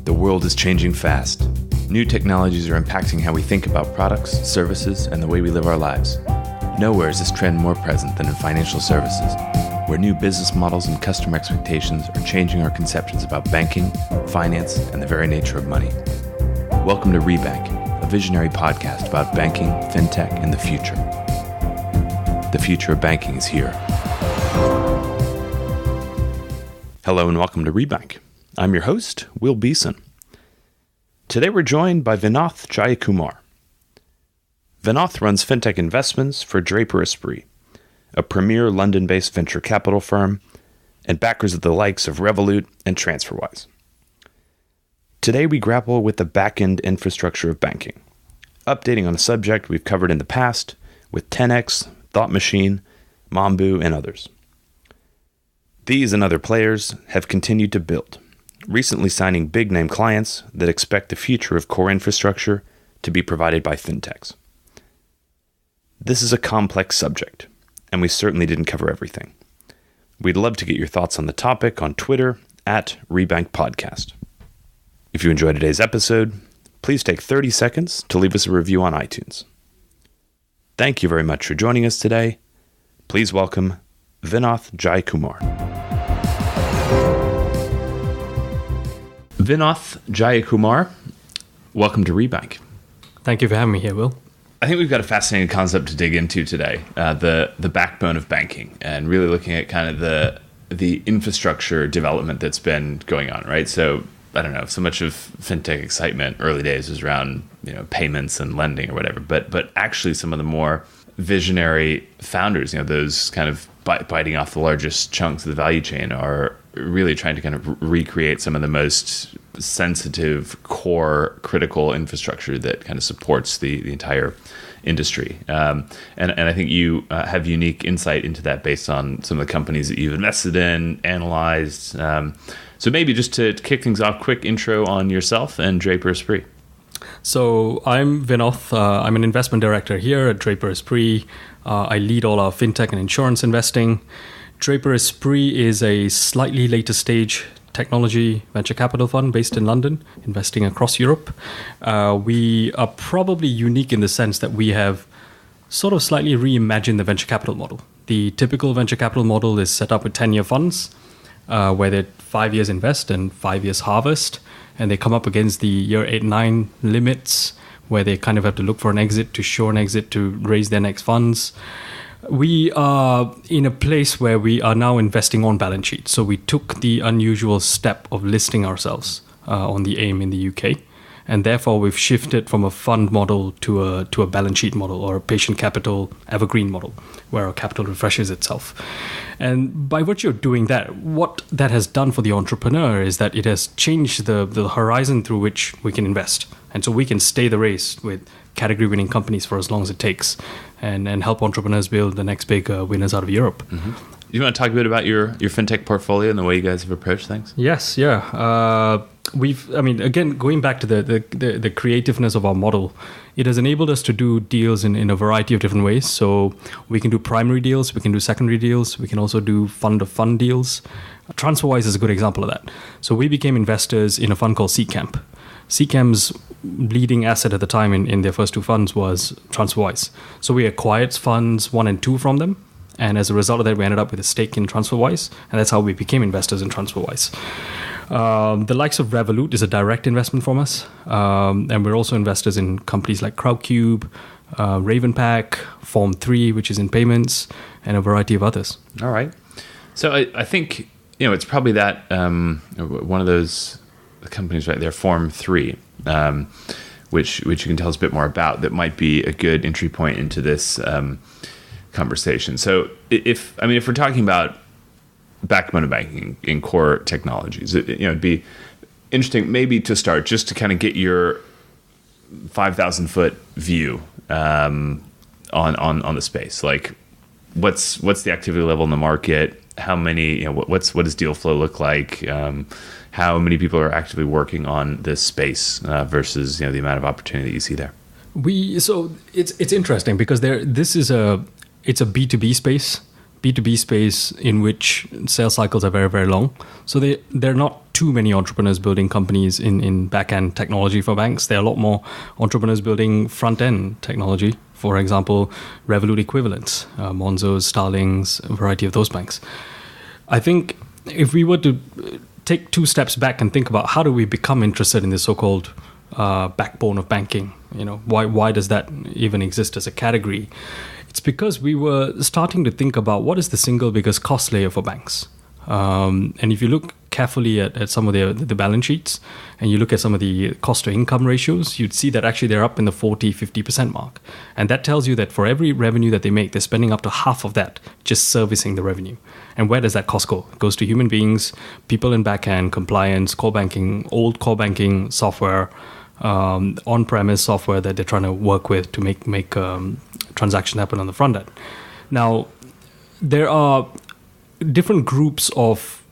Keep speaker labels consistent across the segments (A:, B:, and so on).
A: The world is changing fast. New technologies are impacting how we think about products, services, and the way we live our lives. Nowhere is this trend more present than in financial services, where new business models and customer expectations are changing our conceptions about banking, finance, and the very nature of money. Welcome to Rebank, a visionary podcast about banking, fintech, and the future. The future of banking is here. Hello and welcome to Rebank. I'm your host, Will Beeson. Today we're joined by Vinoth Jayakumar. Vinoth runs Fintech investments for Draper Esprit, a premier London-based venture capital firm and backers of the likes of Revolut and TransferWise. Today we grapple with the backend infrastructure of banking, updating on a subject we've covered in the past with 10x, ThoughtMachine, Mambu, and others. These and other players have continued to build, recently signing big-name clients that expect the future of core infrastructure to be provided by Fintechs. This is a complex subject, and we certainly didn't cover everything. We'd love to get your thoughts on the topic on Twitter at Rebank Podcast. If you enjoyed today's episode, please take 30 seconds to leave us a review on iTunes. Thank you very much for joining us today. Please welcome Vinoth Jayakumar. Vinoth Jayakumar, welcome to Rebank.
B: Thank you for having me here, Will.
A: I think we've got a fascinating concept to dig into today, the backbone of banking, and really looking at kind of the infrastructure development that's been going on, right? So, I don't know, so much of fintech excitement early days was around, payments and lending or whatever, but actually some of the more visionary founders, those kind of biting off the largest chunks of the value chain are really trying to kind of recreate some of the most sensitive, core, critical infrastructure that kind of supports the entire industry. And I think you have unique insight into that based on some of the companies that you've invested in, analyzed. So maybe just to kick things off, quick intro on yourself and Draper Esprit.
B: So I'm Vinoth. I'm an investment director here at Draper Esprit. I lead all our fintech and insurance investing. Draper Esprit is a slightly later stage technology venture capital fund based in London, investing across Europe. We are probably unique in the sense that we have sort of slightly reimagined the venture capital model. The typical venture capital model is set up with 10-year funds, where they 5 years invest and 5 years harvest, and they come up against the year 8-9 limits, where they kind of have to look for an exit, to show an exit, to raise their next funds. We are in a place where we are now investing on balance sheet. So we took the unusual step of listing ourselves on the AIM in the UK. And therefore, we've shifted from a fund model to a balance sheet model, or a patient capital evergreen model, where our capital refreshes itself. And by virtue of doing that, what that has done for the entrepreneur is that it has changed the horizon through which we can invest. And so we can stay the race with category-winning companies for as long as it takes, and help entrepreneurs build the next big winners out of Europe.
A: Mm-hmm. You want to talk a bit about your fintech portfolio and the way you guys have approached things?
B: Yes, yeah. Again, going back to the creativeness of our model, it has enabled us to do deals in a variety of different ways. So we can do primary deals, we can do secondary deals, we can also do fund-of-fund deals. TransferWise is a good example of that. So we became investors in a fund called Seedcamp. Seedcamp's leading asset at the time in their first two funds was TransferWise. So we acquired funds 1 and 2 from them. And as a result of that, we ended up with a stake in TransferWise. And that's how we became investors in TransferWise. The likes of Revolute is a direct investment from us. And we're also investors in companies like Crowdcube, Rebank, Form3, which is in payments, and a variety of others.
A: All right. So I think, it's probably that one of those companies right there, Form3, which you can tell us a bit more about, that might be a good entry point into this conversation. So if we're talking about backbone of banking in core technologies, it'd be interesting maybe to start just to kind of get your 5,000 foot view on the space. Like what's the activity level in the market? How many, what does deal flow look like? How many people are actively working on this space versus the amount of opportunity that you see there?
B: So it's interesting because it's a B2B space. B2B space in which sales cycles are very, very long. So they're not too many entrepreneurs building companies in back-end technology for banks. There are a lot more entrepreneurs building front-end technology. For example, Revolut equivalents, Monzos, Starlings, a variety of those banks. I think if we were to take 2 steps back and think about how do we become interested in this so-called backbone of banking, why does that even exist as a category? It's because we were starting to think about what is the single biggest cost layer for banks. And if you look carefully at some of the balance sheets and you look at some of the cost to income ratios, you'd see that actually they're up in the 40-50% mark. And that tells you that for every revenue that they make, they're spending up to half of that just servicing the revenue. And where does that cost go? It goes to human beings, people in backend, compliance, core banking, old core banking software, on-premise software that they're trying to work with to make transaction happen on the front end. Now, there are different groups of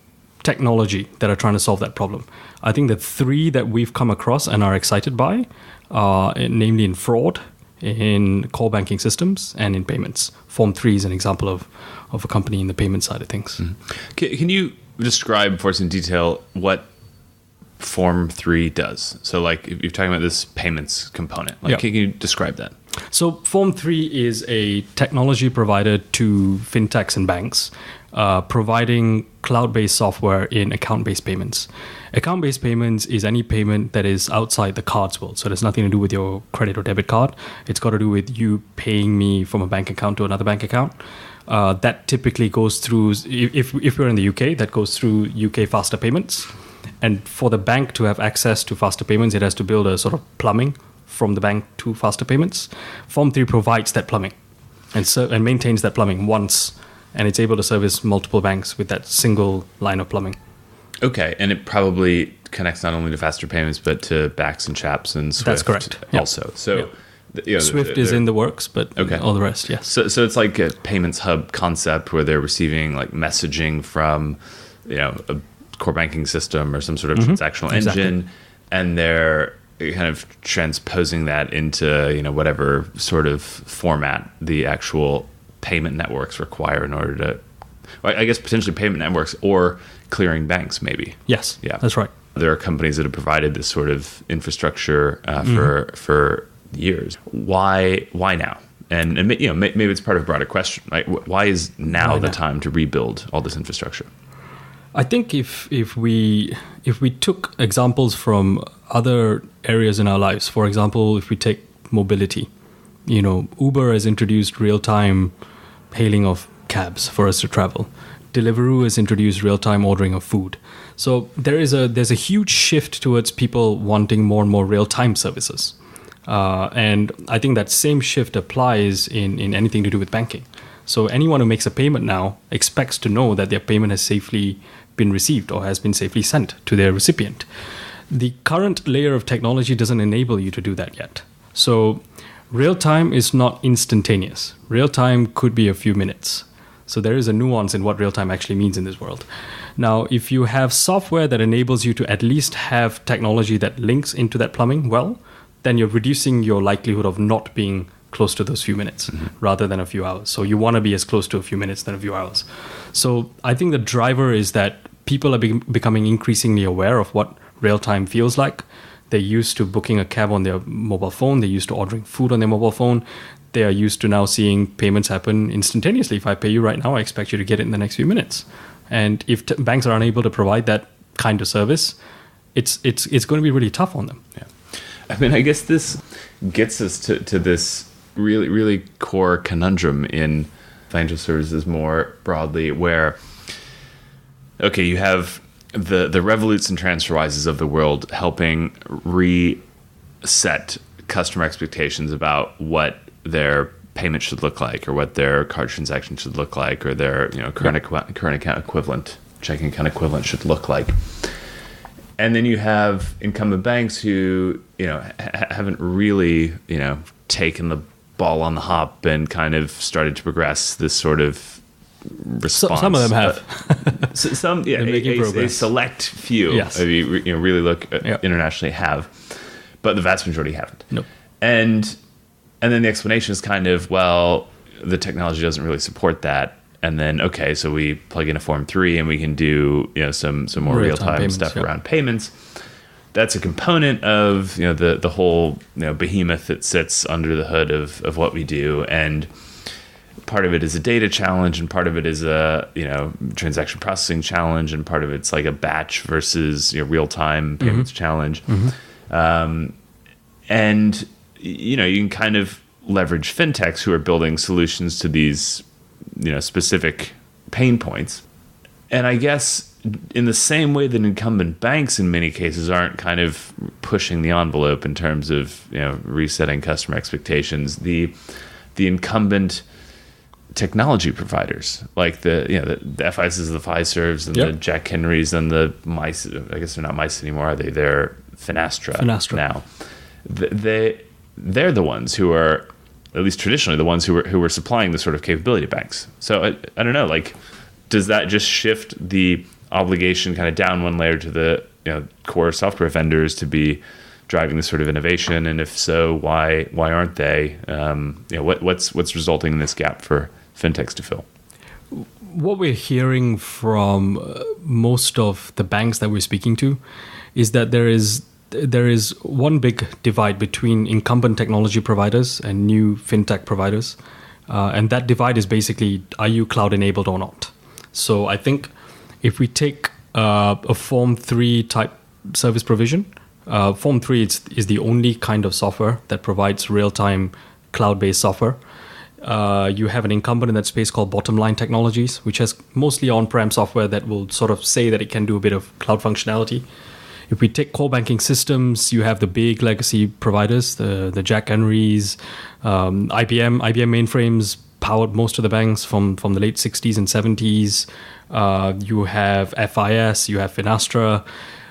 B: technology that are trying to solve that problem. I think the 3 that we've come across and are excited by are namely in fraud, in core banking systems, and in payments. Form 3 is an example of a company in the payment side of things.
A: Mm-hmm. Can you describe for us in detail what Form 3 does? So like if you're talking about this payments component, can you describe that?
B: So Form 3 is a technology provider to fintechs and banks, providing cloud-based software in account-based payments. Account-based payments is any payment that is outside the cards world. So it has nothing to do with your credit or debit card. It's got to do with you paying me from a bank account to another bank account. That typically goes through, if we're in the UK, that goes through UK faster payments. And for the bank to have access to faster payments, it has to build a sort of plumbing from the bank to faster payments. Form 3 provides that plumbing and maintains that plumbing once, and it's able to service multiple banks with that single line of plumbing.
A: Okay, and it probably connects not only to faster payments, but to Bax and Chaps and Swift.
B: That's correct.
A: Also. So
B: Swift is in the works, but all the rest, yes.
A: So it's like a payments hub concept where they're reving like messaging from, a core banking system or some sort of transactional engine, and they're kind of transposing that into whatever sort of format the actual payment networks require in order to, I guess potentially payment networks or clearing banks maybe.
B: Yes, yeah, that's right.
A: There are companies that have provided this sort of infrastructure for years. Why now? And maybe it's part of a broader question, right? Why is now the time to rebuild all this infrastructure?
B: I think if we took examples from other areas in our lives, for example, if we take mobility, Uber has introduced real-time hailing of cabs for us to travel. Deliveroo has introduced real-time ordering of food. So there's a huge shift towards people wanting more and more real-time services. And I think that same shift applies in anything to do with banking. So anyone who makes a payment now expects to know that their payment has safely been received or has been safely sent to their recipient. The current layer of technology doesn't enable you to do that yet. So real-time is not instantaneous. Real-time could be a few minutes. So there is a nuance in what real-time actually means in this world. Now, if you have software that enables you to at least have technology that links into that plumbing well, then you're reducing your likelihood of not being close to those few minutes rather than a few hours. So you want to be as close to a few minutes than a few hours. So I think the driver is that people are becoming increasingly aware of what real-time feels like. They're used to booking a cab on their mobile phone. They're used to ordering food on their mobile phone. They are used to now seeing payments happen instantaneously. If I pay you right now, I expect you to get it in the next few minutes. And if banks are unable to provide that kind of service, it's going to be really tough on them.
A: Yeah. I mean, I guess this gets us to this really, really core conundrum in financial services more broadly, where, okay, you have the Revolutes and TransferWises of the world helping reset customer expectations about what their payment should look like, or what their card transaction should look like, or their current account equivalent, checking account equivalent should look like. And then you have incumbent banks who haven't really taken the ball on the hop and kind of started to progress this sort of response.
B: Some of them have.
A: Some, yeah, a select few.
B: Yes.
A: If you really look internationally, have, but the vast majority haven't.
B: Nope.
A: And then the explanation is kind of, well, the technology doesn't really support that, and then okay, so we plug in a Form 3 and we can do some more real-time stuff around payments. That's a component of the whole behemoth that sits under the hood of what we do, and part of it is a data challenge, and part of it is a transaction processing challenge, and part of it's like a batch versus real-time payments challenge. And you can kind of leverage fintechs who are building solutions to these specific pain points. And I guess in the same way that incumbent banks in many cases aren't kind of pushing the envelope in terms of resetting customer expectations, the incumbent technology providers like the FISs, the Fiservs, and the Jack Henrys, and the Mice. I guess they're not Mice anymore, are they? They're Finastra now. They're the ones who are, at least traditionally, the ones who were supplying the sort of capability banks. So I don't know, like, does that just shift the obligation kind of down one layer to the core software vendors to be driving this sort of innovation? And if so, why aren't they? What's resulting in this gap for fintechs to fill?
B: What we're hearing from most of the banks that we're speaking to is that there is one big divide between incumbent technology providers and new fintech providers. And that divide is basically, are you cloud enabled or not? So I think if we take a Form 3 type service provision, Form 3 is the only kind of software that provides real-time cloud-based software. You have an incumbent in that space called Bottom Line Technologies, which has mostly on-prem software that will sort of say that it can do a bit of cloud functionality. If we take core banking systems, you have the big legacy providers, the Jack Henrys, IBM mainframes powered most of the banks from the late 60s and 70s. You have FIS, you have Finastra,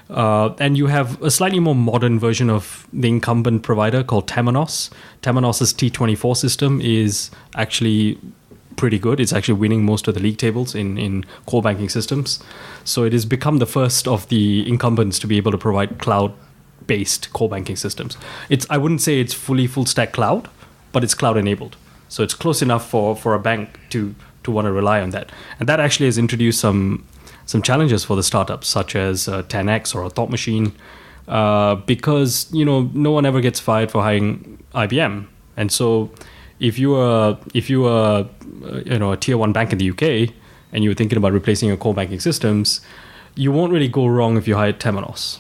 B: and you have a slightly more modern version of the incumbent provider called Temenos. Temenos' T24 system is actually pretty good. It's actually winning most of the league tables in core banking systems. So it has become the first of the incumbents to be able to provide cloud-based core banking systems. I wouldn't say it's full stack cloud, but it's cloud-enabled. So it's close enough for a bank to want to rely on that. And that actually has introduced some challenges for the startups, such as 10X or a ThoughtMachine, because no one ever gets fired for hiring IBM. And so if you are a tier 1 bank in the UK and you're thinking about replacing your core banking systems, you won't really go wrong if you hire Temenos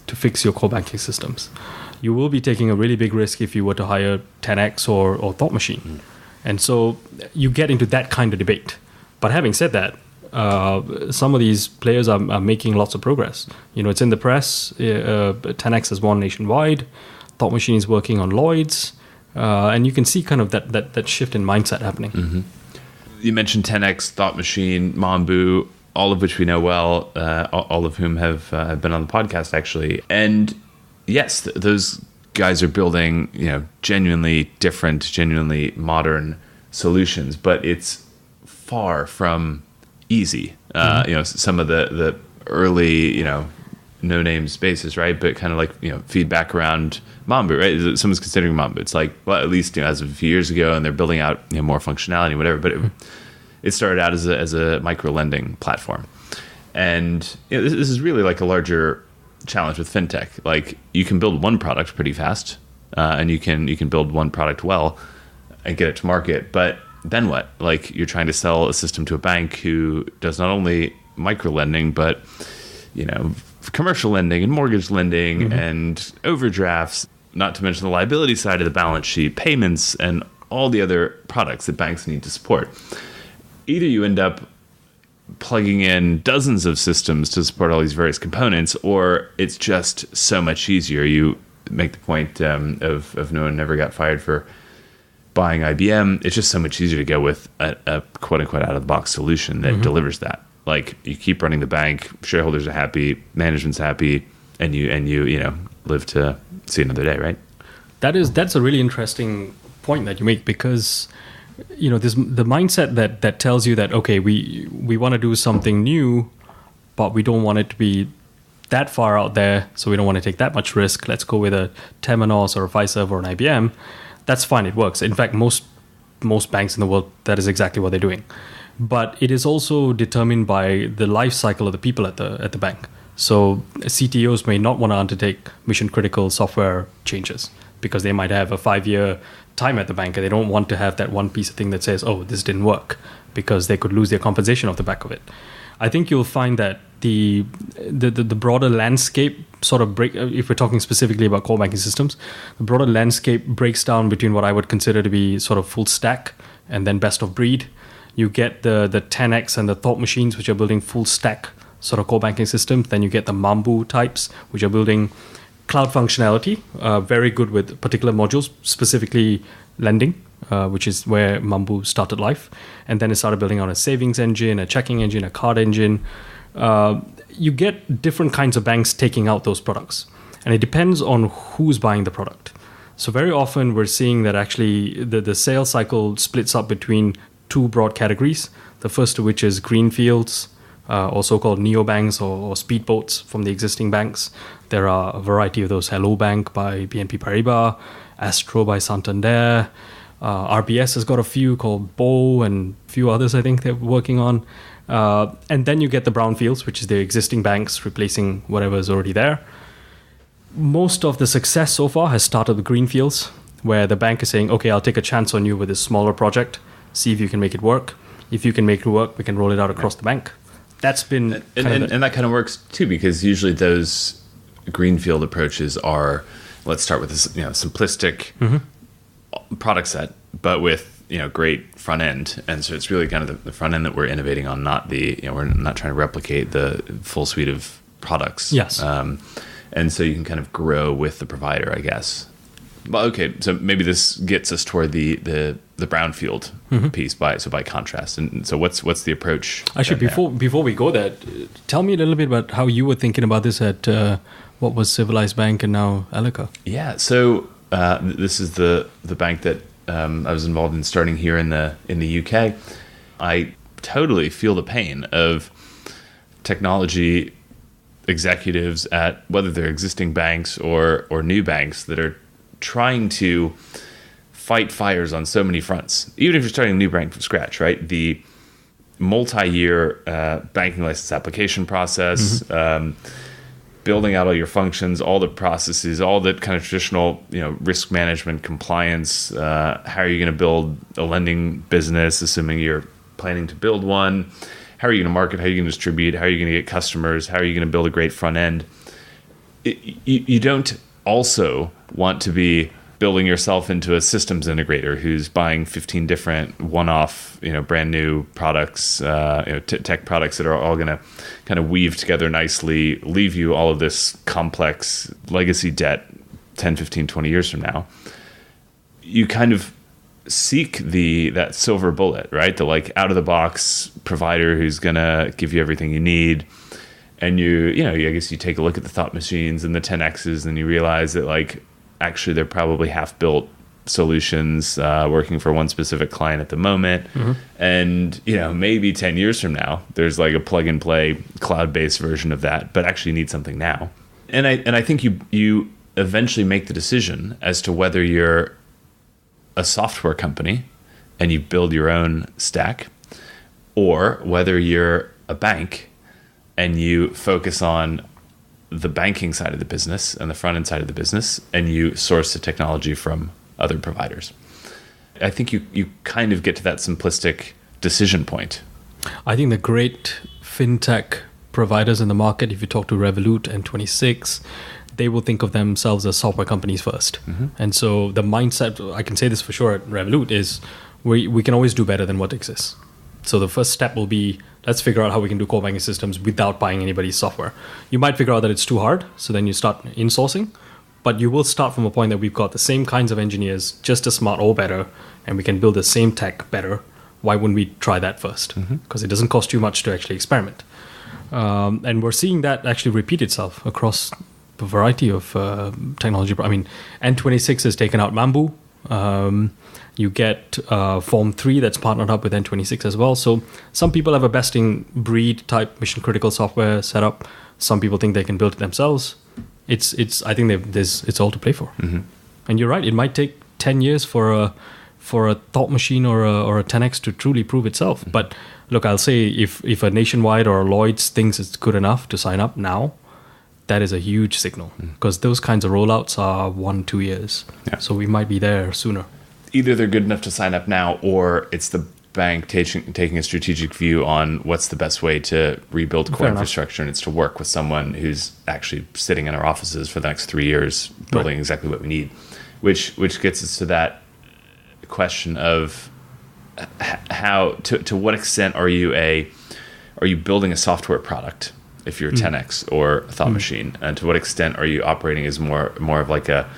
B: to fix your core banking systems. You will be taking a really big risk if you were to hire 10X or ThoughtMachine. And so you get into that kind of debate. But having said that, some of these players are making lots of progress. It's in the press. 10X has won nationwide. ThoughtMachine is working on Lloyd's. And you can see kind of that shift in mindset happening.
A: Mm-hmm. You mentioned 10X, ThoughtMachine, Mambu, all of which we know well, all of whom have been on the podcast, actually. And yes, those guys are building genuinely different, genuinely modern solutions, but it's far from easy. Some of the early no-name spaces, right? But kind of like feedback around Mambu, right? Someone's considering Mambu. It's like, well, at least as of a few years ago, and they're building out more functionality, whatever. But it started out as a micro lending platform, and this is really like a larger challenge with fintech. Like, you can build one product pretty fast, and you can build one product well and get it to market, but then what? Like, you're trying to sell a system to a bank who does not only micro lending, but commercial lending and mortgage lending and overdrafts, not to mention the liability side of the balance sheet, payments, and all the other products that banks need to support. Either you end up plugging in dozens of systems to support all these various components, or it's just so much easier. You make the point of no one ever got fired for buying IBM. It's just so much easier to go with a quote-unquote out-of-the-box solution that delivers that. Like, you keep running the bank, shareholders are happy, management's happy, and you live to see another day, right?
B: That's a really interesting point that you make, because the mindset that tells you that, okay, we want to do something new, but we don't want it to be that far out there, so we don't want to take that much risk. Let's go with a Temenos or a Fiserv or an IBM. That's fine, it works. In fact, most banks in the world, that is exactly what they're doing. but it is also determined by the life cycle of the people at the bank. So CTOs may not want to undertake mission critical software changes because they might have a 5-year time at the bank and they don't want to have that one piece of thing that says, oh, this didn't work, because they could lose their compensation off the back of it. I think you'll find that the broader landscape sort of if we're talking specifically about core banking systems, the broader landscape breaks down between what I would consider to be sort of full stack and then best of breed. You get the 10x and the ThoughtMachines, which are building full stack sort of core banking systems. Then you get the Mambu types, which are building cloud functionality, very good with particular modules, specifically lending, which is where Mambu started life. And then it started building on a savings engine, a checking engine, a card engine. You get different kinds of banks taking out those products. And it depends on who's buying the product. So very often we're seeing that actually the sales cycle splits up between two broad categories. The first of which is greenfields, or so-called neobanks or speedboats from the existing banks. There are a variety of those. Hello Bank by BNP Paribas, Astro by Santander. RBS has got a few called Bo and a few others I think they're working on. And then you get the brownfields, which is the existing banks replacing whatever is already there. Most of the success so far has started with greenfields, where the bank is saying, okay, I'll take a chance on you with this smaller project, see if you can make it work. If you can make it work, we can roll it out across the bank. That's been
A: and that kind of works too, because usually those greenfield approaches are, let's start with this simplistic product set, but with great front end. And so it's really kind of the front end that we're innovating on, not we're not trying to replicate the full suite of products.
B: Yes.
A: And so you can kind of grow with the provider, I guess. Well, okay, so maybe this gets us toward the brownfield piece by contrast. And so what's the approach?
B: Actually, before we go there, tell me a little bit about how you were thinking about this at what was Civilized Bank and now Elica.
A: Yeah, so this is the bank that I was involved in starting here in the UK. I totally feel the pain of technology executives at whether they're existing banks or new banks that are trying to fight fires on so many fronts. Even if you're starting a new bank from scratch, right? The multi-year banking license application process, building out all your functions, all the processes, all the kind of traditional, risk management, compliance. How are you going to build a lending business, assuming you're planning to build one? How are you going to market? How are you going to distribute? How are you going to get customers? How are you going to build a great front end? You don't also want to be building yourself into a systems integrator who's buying 15 different one-off, brand new products, tech products that are all going to kind of weave together nicely, leave you all of this complex legacy debt 10, 15, 20 years from now. You kind of seek that silver bullet, right? The out of the box provider who's going to give you everything you need. And I guess you take a look at the ThoughtMachines and the 10Xs and you realize that actually they're probably half-built solutions working for one specific client at the moment. And, maybe 10 years from now, there's a plug-and-play cloud-based version of that, but actually you need something now. And I think you eventually make the decision as to whether you're a software company and you build your own stack, or whether you're a bank and you focus on the banking side of the business and the front end side of the business, and you source the technology from other providers. I think you kind of get to that simplistic decision point.
B: I think the great fintech providers in the market, if you talk to Revolut and 26, they will think of themselves as software companies first. And so the mindset, I can say this for sure at Revolut, is we can always do better than what exists. So the first step will be, let's figure out how we can do core banking systems without buying anybody's software. You might figure out that it's too hard, so then you start insourcing, but you will start from a point that we've got the same kinds of engineers, just as smart or better, and we can build the same tech better. Why wouldn't we try that first? Because it doesn't cost you much to actually experiment. And we're seeing that actually repeat itself across a variety of technology. I mean, N26 has taken out Mambu. You get Form 3 that's partnered up with N26 as well. So some people have a best-in-breed type mission-critical software setup. Some people think they can build it themselves. I think it's all to play for. And you're right, it might take 10 years for for a ThoughtMachine or a 10x to truly prove itself.
A: Mm-hmm.
B: But look, I'll say if a Nationwide or a Lloyd's thinks it's good enough to sign up now, that is a huge signal, because those kinds of rollouts are 1-2 years.
A: Yeah.
B: So we might be there sooner.
A: Either they're good enough to sign up now, or it's the bank taking a strategic view on what's the best way to rebuild core infrastructure, and it's to work with someone who's actually sitting in our offices for the next 3 years building exactly what we need, which gets us to that question of how to what extent are you building a software product if you're 10x or ThoughtMachine, and to what extent are you operating as more of like a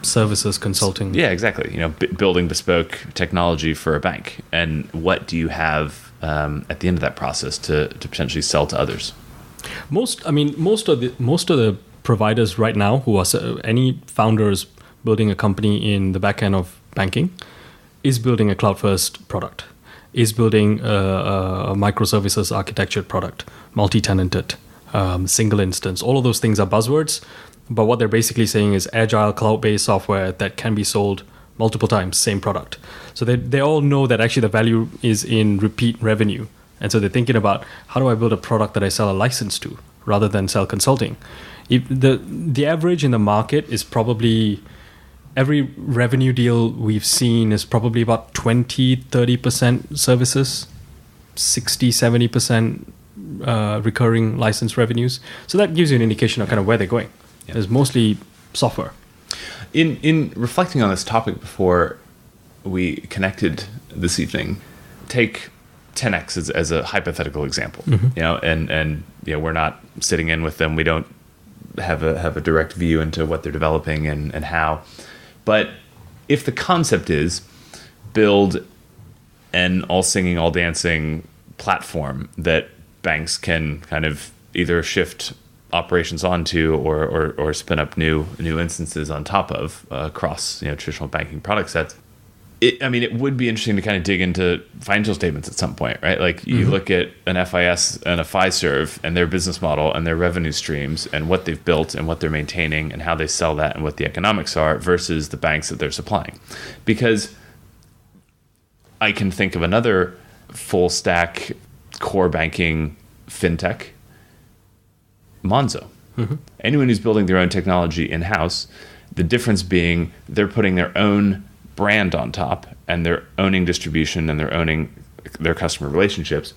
B: services consulting?
A: Yeah, exactly. Building bespoke technology for a bank, and what do you have at the end of that process to potentially sell to others?
B: Most of the providers right now who are any founders building a company in the back end of banking is building a cloud first product, is building a microservices architectured product, multi-tenanted, single instance. All of those things are buzzwords. But what they're basically saying is agile cloud-based software that can be sold multiple times, same product. So they all know that actually the value is in repeat revenue. And so they're thinking about, how do I build a product that I sell a license to rather than sell consulting? If the average in the market is probably, every revenue deal we've seen is probably about 20-30% services, 60-70% recurring license revenues. So that gives you an indication of kind of where they're going. Yeah. It's mostly software.
A: In reflecting on this topic before we connected this evening, take 10x as a hypothetical example. And we're not sitting in with them. We don't have a direct view into what they're developing and how. But if the concept is build an all singing, all dancing platform that banks can kind of either shift operations onto or spin up new instances on top of across traditional banking product sets. It would be interesting to kind of dig into financial statements at some point, right? Like you look at an FIS and a Fiserv and their business model and their revenue streams and what they've built and what they're maintaining and how they sell that and what the economics are versus the banks that they're supplying. Because I can think of another full stack core banking fintech, Monzo. Anyone who's building their own technology in-house, the difference being they're putting their own brand on top and they're owning distribution and they're owning their customer relationships.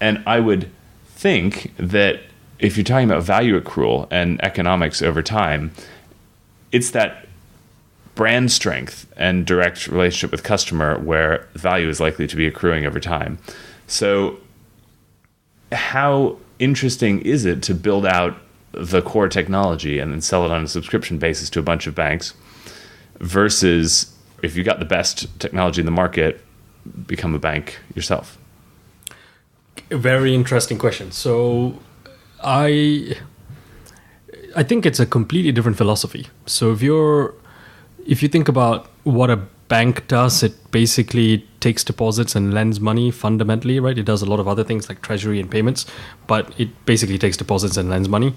A: And I would think that if you're talking about value accrual and economics over time, it's that brand strength and direct relationship with customer where value is likely to be accruing over time. So how interesting is it to build out the core technology and then sell it on a subscription basis to a bunch of banks versus if you got the best technology in the market, become a bank yourself?
B: A very interesting question. So I think it's a completely different philosophy. So if you think about what a bank does, it basically takes deposits and lends money fundamentally, right? It does a lot of other things like treasury and payments, but it basically takes deposits and lends money.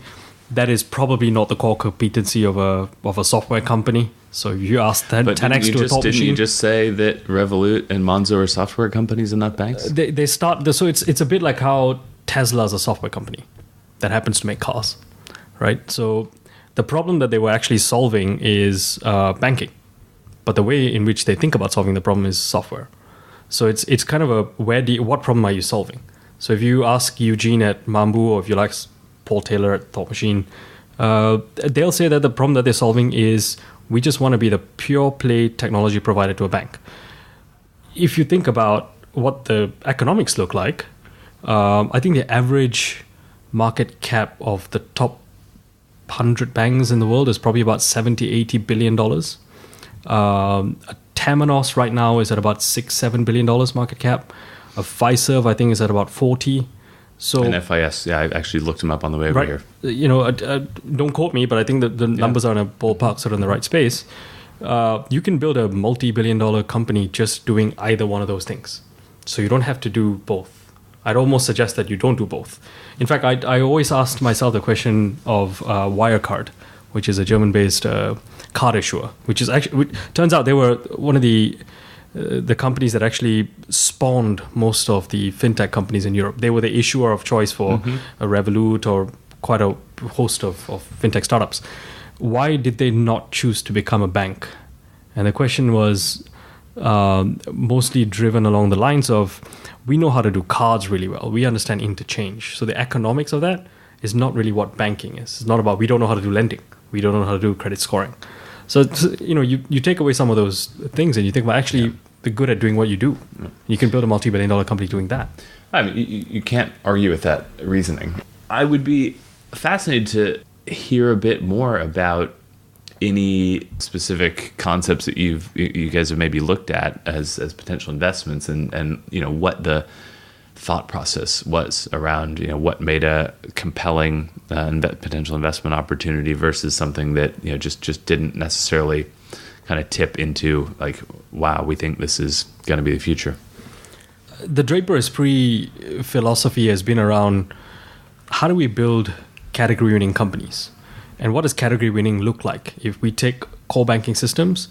B: That is probably not the core competency of a software company. So if you ask 10x to a ThoughtMachine,
A: didn't you just say that Revolut and Monzo are software companies and not banks?
B: They start. So it's a bit like how Tesla is a software company that happens to make cars, right? So the problem that they were actually solving is banking, but the way in which they think about solving the problem is software. So it's kind of what problem are you solving? So if you ask Eugene at Mambu, or if you like Paul Taylor at ThoughtMachine, they'll say that the problem that they're solving is we just want to be the pure play technology provider to a bank. If you think about what the economics look like, I think the average market cap of the top 100 banks in the world is probably about $70-80 billion. Temenos right now is at about $6-7 billion market cap. A Fiserv, I think, is at about 40. So
A: and FIS, yeah, I actually looked them up on the way over here.
B: Don't quote me, but I think that the numbers are in a ballpark, sort of in the right space. You can build a multi-billion-dollar company just doing either one of those things. So you don't have to do both. I'd almost suggest that you don't do both. In fact, I always asked myself the question of Wirecard. which is a German-based card issuer, which is actually turns out they were one of the companies that actually spawned most of the fintech companies in Europe. They were the issuer of choice for a Revolut or quite a host of fintech startups. Why did they not choose to become a bank? And the question was mostly driven along the lines of, we know how to do cards really well. We understand interchange. So the economics of that is not really what banking is. It's not about, we don't know how to do lending. We don't know how to do credit scoring. So, you take away some of those things and you think, well, actually, be good at doing what you do. Yeah. You can build a multi-billion-dollar company doing that.
A: I mean, you can't argue with that reasoning. I would be fascinated to hear a bit more about any specific concepts that you guys have maybe looked at as potential investments, and what the thought process was around what made a compelling potential investment opportunity versus something that just didn't necessarily kind of tip into like, wow, we think this is going to be the future.
B: The Draper Esprit philosophy has been around, how do we build category winning companies? And what does category winning look like? If we take core banking systems,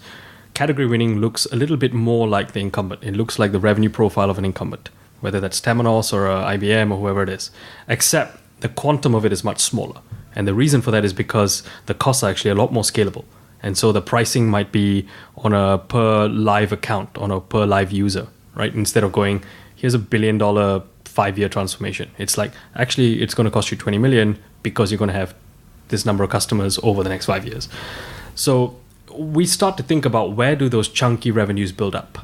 B: category winning looks a little bit more like the incumbent. It looks like the revenue profile of an incumbent, whether that's Temenos or IBM or whoever it is, except the quantum of it is much smaller. And the reason for that is because the costs are actually a lot more scalable. And so the pricing might be on a per live account, on a per live user, right? Instead of going, here's $1 billion 5-year transformation. It's like, actually, it's going to cost you 20 million because you're going to have this number of customers over the next 5 years. So we start to think about, where do those chunky revenues build up?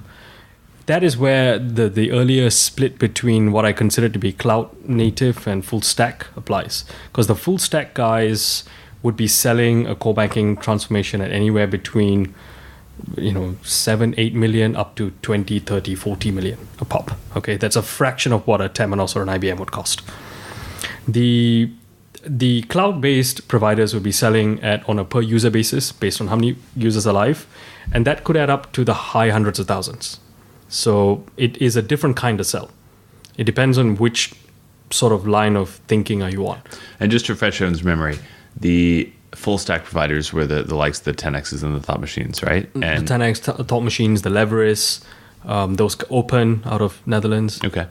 B: That is where the earlier split between what I consider to be cloud native and full stack applies. Because the full stack guys would be selling a core banking transformation at anywhere between 7-8 million up to 20, 30, 40 million a pop. Okay, that's a fraction of what a Temenos or an IBM would cost. The cloud-based providers would be selling on a per user basis based on how many users are live, and that could add up to the high hundreds of thousands. So it is a different kind of sell. It depends on which sort of line of thinking are you on.
A: And just to refresh everyone's memory, the full stack providers were the likes of the 10Xs and the ThoughtMachines, right? And
B: the 10X, ThoughtMachines, the Leveris, those Open out of Netherlands.
A: Okay.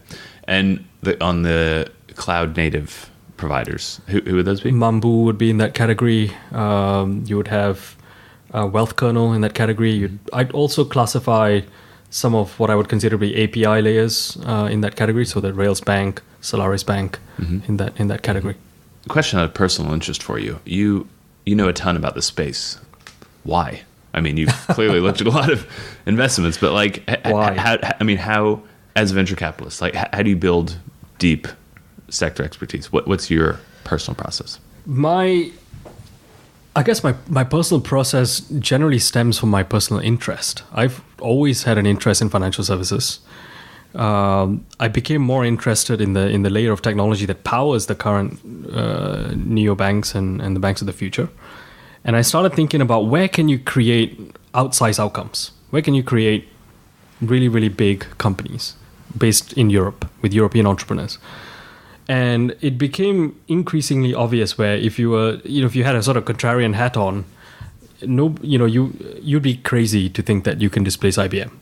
A: And on the cloud native providers, who would those be?
B: Mambu would be in that category. You would have Wealth Kernel in that category. I'd also classify some of what I would consider to be API layers in that category. So the Rails Bank, Solaris Bank in that category.
A: Question out of personal interest for you. You know a ton about the space. Why? I mean, you've clearly looked at a lot of investments, but like,
B: why?
A: How, as a venture capitalist, like, how do you build deep sector expertise? What's your personal process?
B: I guess my personal process generally stems from my personal interest. I've always had an interest in financial services. I became more interested in the layer of technology that powers the current neobanks and the banks of the future. And I started thinking about, where can you create outsized outcomes? Where can you create really, really big companies based in Europe with European entrepreneurs? And it became increasingly obvious where, if you had a sort of contrarian hat on, you'd be crazy to think that you can displace IBM.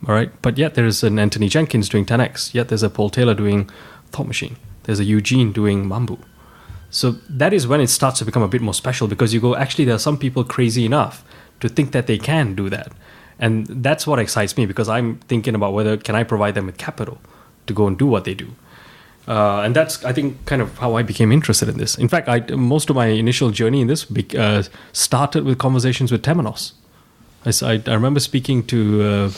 B: All right, but yet there's an Anthony Jenkins doing 10X. Yet there's a Paul Taylor doing ThoughtMachine. There's a Eugene doing Mambu. So that is when it starts to become a bit more special, because you go, actually, there are some people crazy enough to think that they can do that. And that's what excites me, because I'm thinking about whether can I provide them with capital to go and do what they do. And that's, I think, kind of how I became interested in this. In fact, most of my initial journey in this started with conversations with Temenos. I remember speaking to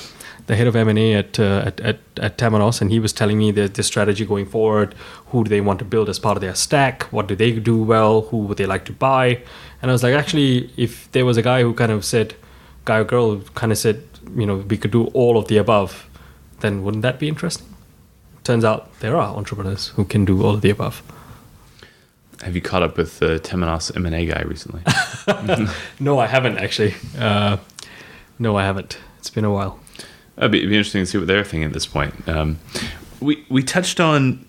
B: the head of M&A at Temenos, and he was telling me the strategy going forward. Who do they want to build as part of their stack? What do they do well? Who would they like to buy? And I was like, actually, if there was a guy who kind of said, guy or girl who kind of said, we could do all of the above, then wouldn't that be interesting? Turns out there are entrepreneurs who can do all of the above.
A: Have you caught up with the Temenos M&A guy recently?
B: No, I haven't actually. No, I haven't. It's been a while.
A: It'd be interesting to see what they're thinking at this point. We touched on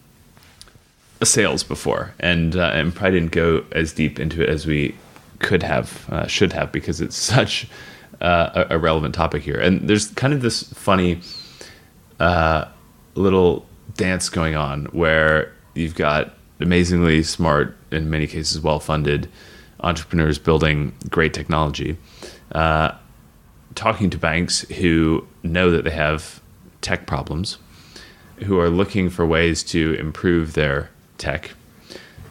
A: sales before, and probably didn't go as deep into it as we could have, should have, because it's such a relevant topic here. And there's kind of this funny little dance going on where you've got amazingly smart, in many cases well-funded entrepreneurs building great technology, talking to banks who know that they have tech problems, who are looking for ways to improve their tech,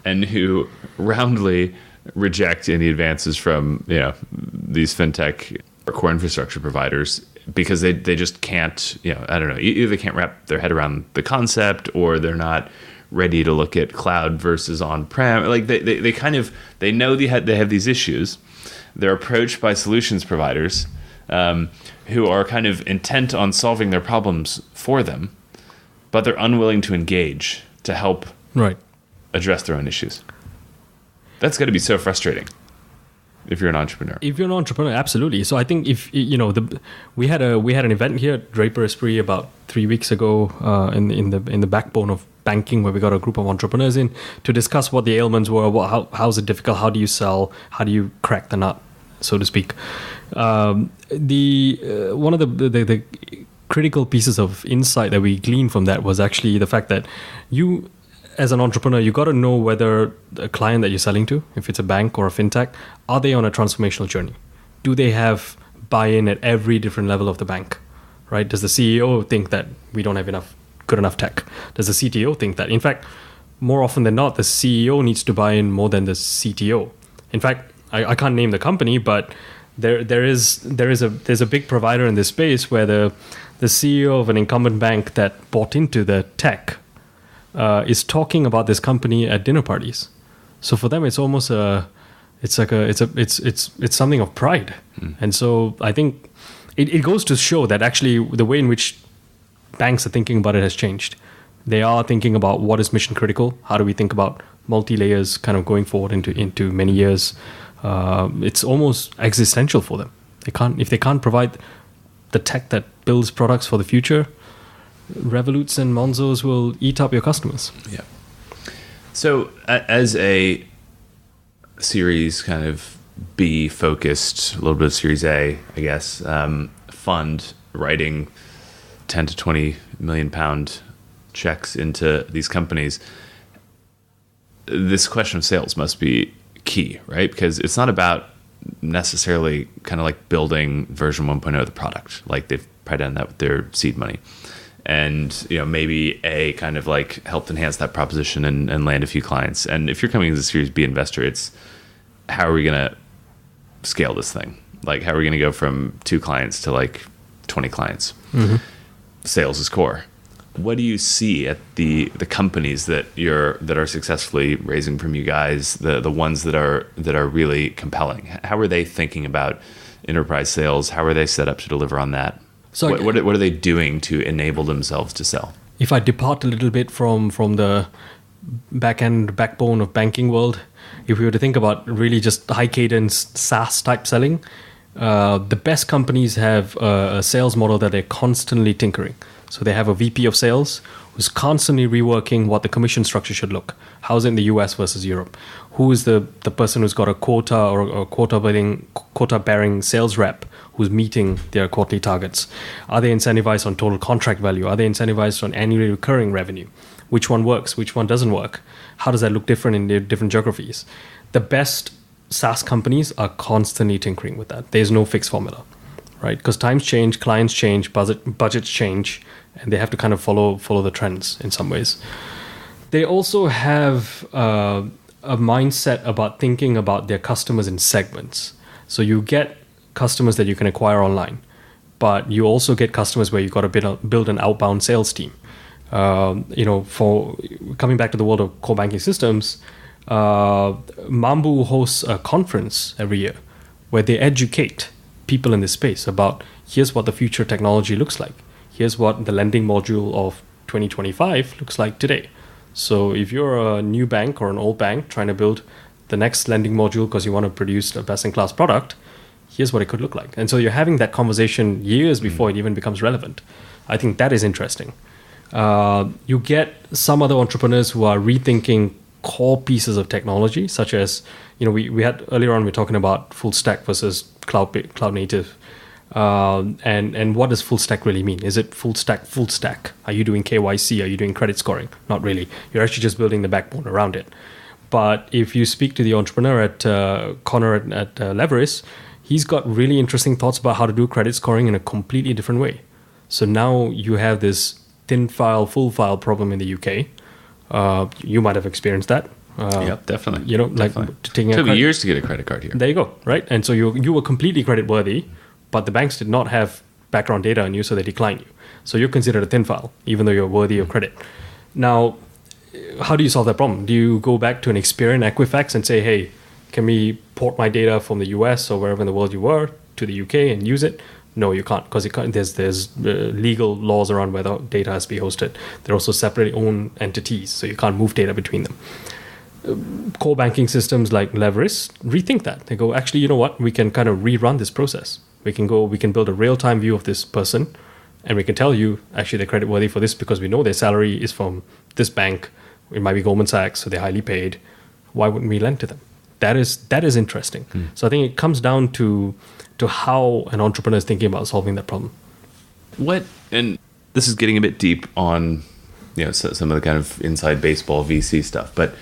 A: and who roundly reject any advances from these fintech or core infrastructure providers because they just can't, I don't know, either they can't wrap their head around the concept, or they're not ready to look at cloud versus on-prem. Like they know they have these issues. They're approached by solutions providers who are kind of intent on solving their problems for them, but they're unwilling to engage to help address their own issues. That's got to be so frustrating if you're an entrepreneur.
B: If you're an entrepreneur, absolutely. So I think if we had an event here at Draper Esprit about 3 weeks ago in the backbone of banking, where we got a group of entrepreneurs in to discuss what the ailments were, how's it difficult, how do you sell, how do you crack the nut, so to speak. One of the critical pieces of insight that we gleaned from that was actually the fact that you, as an entrepreneur, you got to know whether the client that you're selling to, if it's a bank or a fintech, are they on a transformational journey? Do they have buy-in at every different level of the bank, right? Does the CEO think that we don't have good enough tech? Does the CTO think that? In fact, more often than not, the CEO needs to buy in more than the CTO. In fact, I can't name the company, but there's a big provider in this space where the CEO of an incumbent bank that bought into the tech is talking about this company at dinner parties. So for them, it's almost it's something of pride. And so I think it goes to show that actually the way in which banks are thinking about it has changed. They are thinking about what is mission critical. How do we think about multi-layers kind of going forward into many years? It's almost existential for them. If they can't provide the tech that builds products for the future, Revolutes and Monzos will eat up your customers.
A: Yeah. So as a Series kind of B focused, a little bit of Series A, I guess, fund writing 10 to 20 million pound checks into these companies, this question of sales must be key, right? Because it's not about necessarily kind of like building version 1.0 of the product. Like they've probably done that with their seed money. And maybe kind of like helped enhance that proposition and land a few clients. And if you're coming as a Series B investor, it's how are we going to scale this thing? Like how are we going to go from 2 clients to like 20 clients? Mm-hmm. Sales is core. What do you see at the companies that are successfully raising from you guys, the ones that are really compelling? How are they thinking about enterprise sales? How are they set up to deliver on that? So what are they doing to enable themselves to sell?
B: If I depart a little bit from the backbone of banking world, if we were to think about really just high cadence SaaS type selling, the best companies have a sales model that they're constantly tinkering. So they have a VP of sales who's constantly reworking what the commission structure should look. How's it in the US versus Europe? Who is the person who's got a quota or a quota bearing sales rep who's meeting their quarterly targets? Are they incentivized on total contract value? Are they incentivized on annually recurring revenue? Which one works? Which one doesn't work? How does that look different in the different geographies? The best SaaS companies are constantly tinkering with that. There's no fixed formula, right? Because times change, clients change, budgets change, and they have to kind of follow the trends in some ways. They also have a mindset about thinking about their customers in segments. So you get customers that you can acquire online, but you also get customers where you've got to build an outbound sales team. For coming back to the world of core banking systems, Mambu hosts a conference every year where they educate people in this space about here's what the future technology looks like. Here's what the lending module of 2025 looks like today. So if you're a new bank or an old bank trying to build the next lending module because you want to produce a best-in-class product, here's what it could look like. And so you're having that conversation years before it even becomes relevant. I think that is interesting. You get some other entrepreneurs who are rethinking core pieces of technology, such as, we had earlier on, we were talking about full stack versus cloud native. And what does full stack really mean? Is it full stack? Are you doing KYC? Are you doing credit scoring? Not really. You're actually just building the backbone around it. But if you speak to the entrepreneur at Connor at Leveris, he's got really interesting thoughts about how to do credit scoring in a completely different way. So now you have this thin file, full file problem in the UK. You might have experienced that.
A: Yep, definitely.
B: Definitely.
A: It took me years to get a credit card here.
B: There you go, right? And so you were completely credit worthy, but the banks did not have background data on you, so they declined you. So you're considered a thin file, even though you're worthy of credit. Now, how do you solve that problem? Do you go back to an Experian Equifax and say, hey, can we port my data from the US or wherever in the world you were to the UK and use it? No, you can't, because there's legal laws around where the data has to be hosted. They're also separately owned entities, so you can't move data between them. Core banking systems like Leveris rethink that. They go, actually, you know what? We can kind of rerun this process. We can build a real-time view of this person, and we can tell you, actually, they're creditworthy for this because we know their salary is from this bank. It might be Goldman Sachs, so they're highly paid. Why wouldn't we lend to them? That is interesting. So I think it comes down to how an entrepreneur is thinking about solving that problem.
A: And this is getting a bit deep on some of the kind of inside baseball VC stuff, but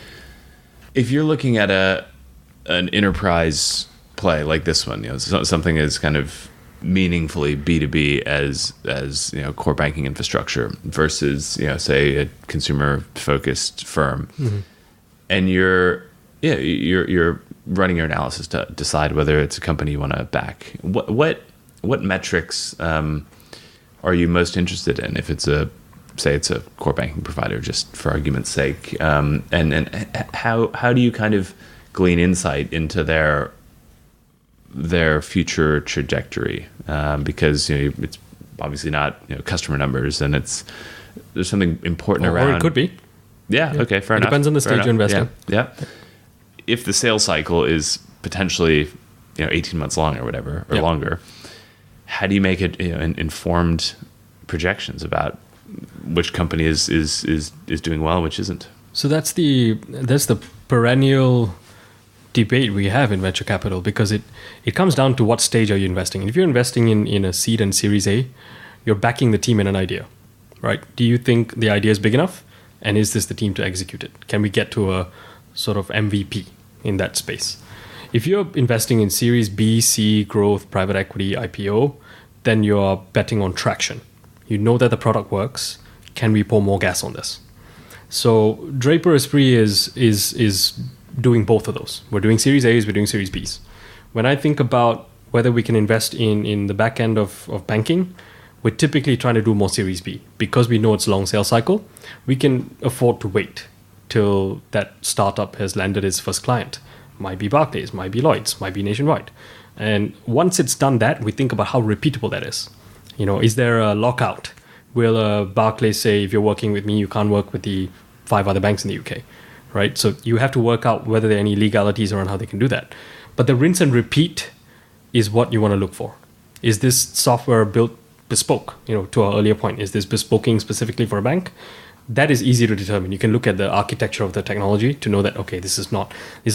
A: if you're looking at an enterprise play like this one, something as kind of meaningfully B2B as core banking infrastructure versus say a consumer focused firm, and you're running your analysis to decide whether it's a company you want to back. What metrics are you most interested in? If it's a core banking provider, just for argument's sake, and how do you kind of glean insight into their future trajectory? Because it's obviously not customer numbers, and there's something important around.
B: Or it could be.
A: Yeah. Okay. Fair enough.
B: Depends on the stage you're investing.
A: Yeah. If the sales cycle is potentially 18 months long or whatever or longer, how do you make it informed projections about which company is doing well, which isn't?
B: So that's the perennial debate we have in venture capital, because it comes down to what stage are you investing in. If you're investing in a seed and series A, you're backing the team in an idea, right? Do you think the idea is big enough, and is this the team to execute it? Can we get to a sort of MVP in that space? If you're investing in series B, C, growth, private equity, IPO, then you're betting on traction. You know that the product works. Can we pour more gas on this? So Draper Esprit is doing both of those. We're doing series A's, we're doing series B's. When I think about whether we can invest in the back end of banking, we're typically trying to do more series B. Because we know it's a long sales cycle, we can afford to wait till that startup has landed its first client. Might be Barclays, might be Lloyds, might be Nationwide. And once it's done that, we think about how repeatable that is. Is there a lockout? Will Barclays say, if you're working with me, you can't work with the 5 other banks in the UK, right? So you have to work out whether there are any legalities around how they can do that. But the rinse and repeat is what you want to look for. Is this software built bespoke? To our earlier point, is this bespoking specifically for a bank? That is easy to determine. You can look at the architecture of the technology to know that, okay, these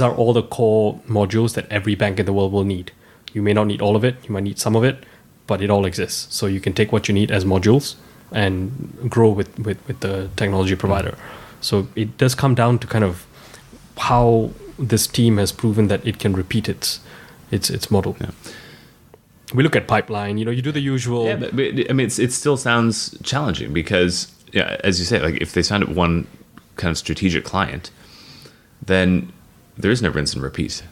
B: are all the core modules that every bank in the world will need. You may not need all of it, you might need some of it, but it all exists. So you can take what you need as modules and grow with the technology provider. So it does come down to kind of how this team has proven that it can repeat its model. Yeah. We look at pipeline, you do the usual.
A: Yeah, but I mean, it still sounds challenging because, as you say, like if they signed up one kind of strategic client, then there is no rinse and repeat.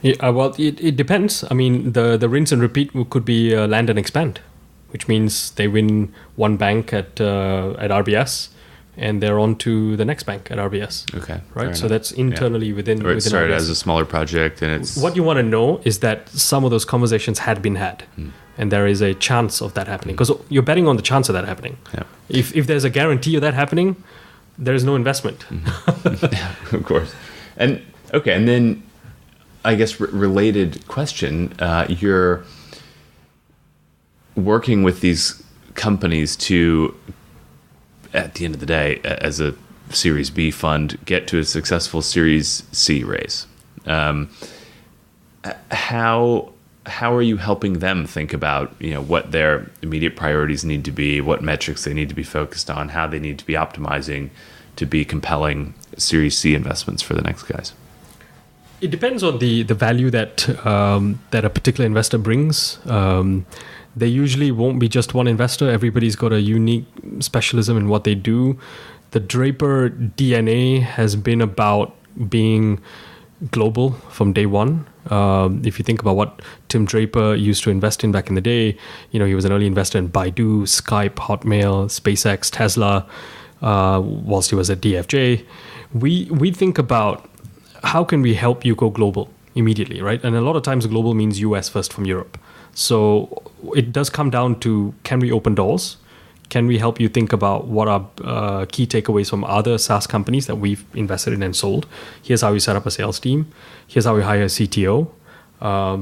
B: Yeah, well, it depends. I mean, the rinse and repeat could be land and expand, which means they win one bank at RBS, and they're on to the next bank at RBS.
A: Okay,
B: right. So that's internally within.
A: Or it started
B: RBS.
A: as a smaller project, and it's
B: what you want to know is that some of those conversations had been had, and there is a chance of that happening because you're betting on the chance of that happening.
A: Yeah.
B: If there's a guarantee of that happening, there is no investment.
A: Yeah, of course. And okay, and then I guess related question: you're working with these companies to, at the end of the day, as a Series B fund get to a successful Series C raise. How are you helping them think about, what their immediate priorities need to be, what metrics they need to be focused on, how they need to be optimizing to be compelling Series C investments for the next guys?
B: It depends on the value that that a particular investor brings. They usually won't be just one investor. Everybody's got a unique specialism in what they do. The Draper DNA has been about being global from day one. If you think about what Tim Draper used to invest in back in the day, he was an early investor in Baidu, Skype, Hotmail, SpaceX, Tesla, whilst he was at DFJ. We think about how can we help you go global immediately, right? And a lot of times global means US first from Europe. So it does come down to, can we open doors? Can we help you think about what are key takeaways from other SaaS companies that we've invested in and sold? Here's how we set up a sales team. Here's how we hire a CTO.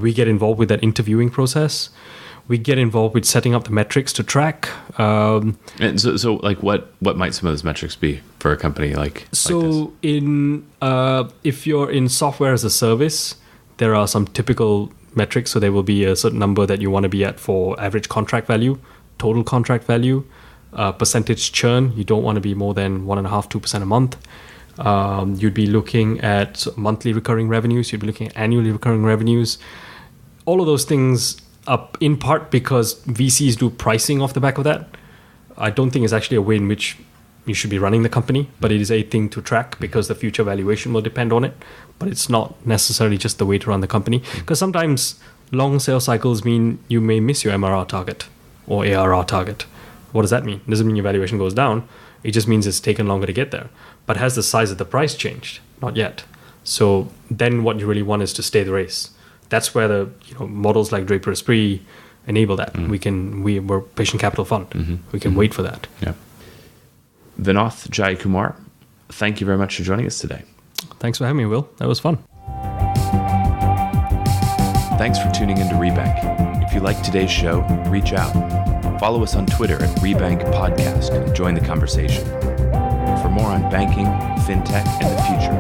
B: We get involved with that interviewing process. We get involved with setting up the metrics to track.
A: And so like what might some of those metrics be for a company like this?
B: If you're in software as a service, there are some typical metrics. So there will be a certain number that you want to be at for average contract value, total contract value, percentage churn. You don't want to be more than 1.5-2% a month. You'd be looking at monthly recurring revenues. You'd be looking at annually recurring revenues. All of those things up in part because VCs do pricing off the back of that. I don't think it's actually a way in which you should be running the company, but it is a thing to track because the future valuation will depend on it. But it's not necessarily just the way to run the company, because sometimes long sales cycles mean you may miss your MRR target or ARR target. What does that mean? It doesn't mean your valuation goes down. It just means it's taken longer to get there. But has the size of the price changed? Not yet. So then what you really want is to stay the race. That's where the models like Draper Esprit enable that. We're patient capital fund. We can wait for that.
A: Yeah. Vinoth Jayakumar, thank you very much for joining us today.
B: Thanks for having me, Will. That was fun.
A: Thanks for tuning into Rebank. If you like today's show, reach out. Follow us on Twitter at Rebank Podcast and join the conversation. For more on banking, fintech, and the future,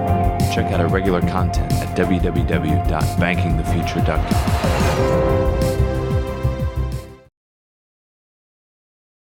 A: check out our regular content at www.bankingthefuture.com.